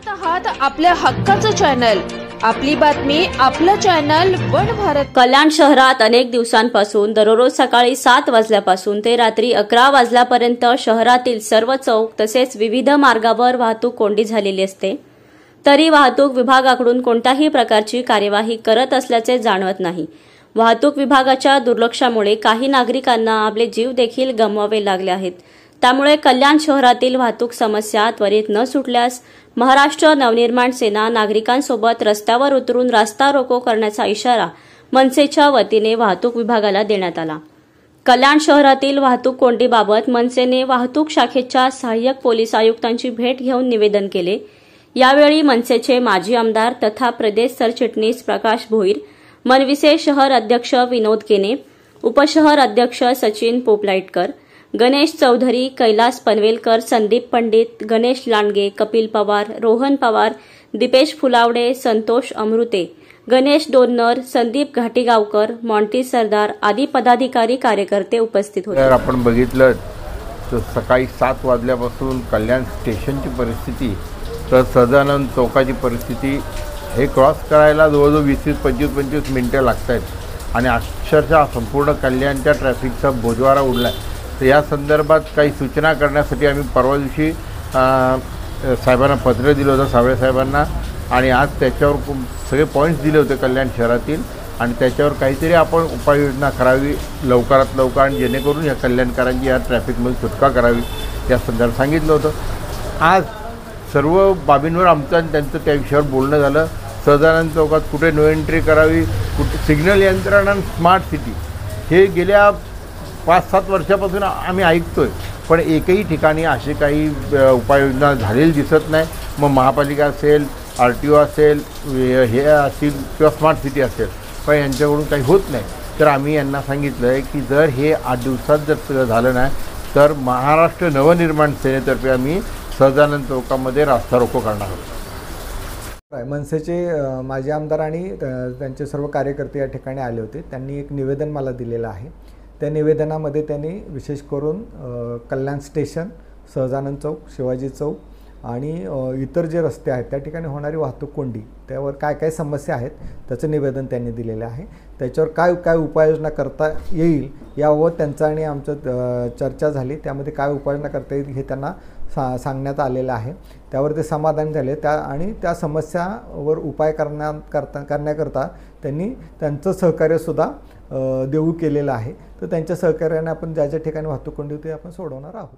पाहत आहात आपल्या हक्काचं चॅनल, आपली बातमी, आपलं चॅनल वन भारत। कल्याण शहरात अनेक दिवसांपासून दररोज सकाळी 7 वाजल्यापासून ते रात्री 11 वाजल्यापर्यंत शहरातील सर्व चौक तसेच विविध मार्गावर वाहतूक कोंडी झालेली असते। तरी वाहतूक विभागाकडून कोणत्याही प्रकारची कार्यवाही करत असल्याचे जाणवत नाही। वाहतूक विभागाच्या दुर्लक्षामुळे काही नागरिकांना आपले जीव देखील गमवावे लागले आहेत। त्यामुळे कल्याण शहरातील वाहतूक समस्या त्वरित न सुटल्यास महाराष्ट्र नवनिर्माण सेना नागरिकांसोबत रस्त्यावर उतरून रास्ता रोको करण्याचा इशारा मनसेच्या वतीने वाहतूक विभागाला देण्यात आला। कल्याण शहरातील वाहतूक कोंडीबाबत मनसेने वाहतूक शाखेच्या सहाय्यक पोलीस आयुक्तांची भेट घेऊन निवेदन केले। यावेळी मनसेचे माजी आमदार तथा प्रदेश सरचिटणीस प्रकाश भोईर, मनविसे शहर अध्यक्ष विनोद केने, उपशहर अध्यक्ष सचिन पोपलाईटकर, गणेश चौधरी, कैलास पनवेलकर, संदीप पंडित, गणेश लांडगे, कपिल पवार, रोहन पवार, दीपेश फुलावडे, संतोष अमृते, गणेश डोन्नर, संदीप घाटीगावकर, मॉन्टी सरदार आदी पदाधिकारी कार्यकर्ते उपस्थित होते। आपण बघितलं तर सकाळी 7 वाजल्यापासून कल्याण स्टेशनची परिस्थिती तर सदानंद चौकाची परिस्थिती हे क्रॉस करायला जवळजवळ 20-25 मिनिटं लागत आहेत आणि अक्षरशः संपूर्ण कल्याणच्या ट्रॅफिकचा बोजवारा उडला आहे। तर या संदर्भात काही सूचना करण्यासाठी आम्ही परवा दिवशी साहेबांना पत्र दिलं होतं, सावळे साहेबांना, आणि आज त्याच्यावर सगळे पॉईंट्स दिले होते कल्याण शहरातील आणि त्याच्यावर काहीतरी आपण उपाययोजना करावी लवकरात लवकर आणि जेणेकरून या कल्याणकरांची या ट्रॅफिकमध्ये सुटका करावी या संदर्भात सांगितलं होतं। आज सर्व बाबींवर आमचं आणि त्यांचं त्या विषयावर बोलणं झालं। सदानंद चौकात कुठे नो एंट्री करावी, कुठे सिग्नल यंत्रणा, स्मार्ट सिटी हे गेल्या 5-7 वर्षापासून आम्ही ऐकतोय, पण एकही ठिकाणी अशी काही उपाययोजना झालेली दिसत नाही। मग महापालिका असेल, RTO असेल, हे असतील किंवा स्मार्ट सिटी असेल, पण यांच्याकडून काही होत नाही। तर आम्ही यांना सांगितलं आहे की जर हे 8 दिवसात जर झालं नाही तर महाराष्ट्र नवनिर्माण सेनेतर्फे आम्ही सदानंद चौकामध्ये रास्ता रोको करणार आहोत। मनसेचे माजी आमदार आणि त्यांचे सर्व कार्यकर्ते या ठिकाणी आले होते। त्यांनी एक निवेदन मला दिलेलं आहे। त्या निवेदनामध्ये त्यांनी विशेष करून कल्याण स्टेशन, सहजानंद चौक, शिवाजी चौक आणि इतर जे रस्ते आहेत त्या ठिकाणी होणारी वाहतूक कोंडी, त्यावर काय काय समस्या आहेत त्याचं निवेदन त्यांनी दिलेलं आहे। त्याच्यावर काय उपाययोजना करता येईल याबाबत त्यांचं आणि आमचं चर्चा झाली। त्यामध्ये काय उपाययोजना करता येईल हे त्यांना सांगण्यात आलेलं आहे। त्यावर ते समाधानी झाले आणि त्या समस्यावर उपाय करण्याकरता त्यांनी त्यांचं सहकार्यसुद्धा देऊ केलेलं आहे। तर त्यांच्या सहकार्याने आपण ज्या ज्या ठिकाणी वाहतूक कोंडी होती आपण सोडवणार आहोत।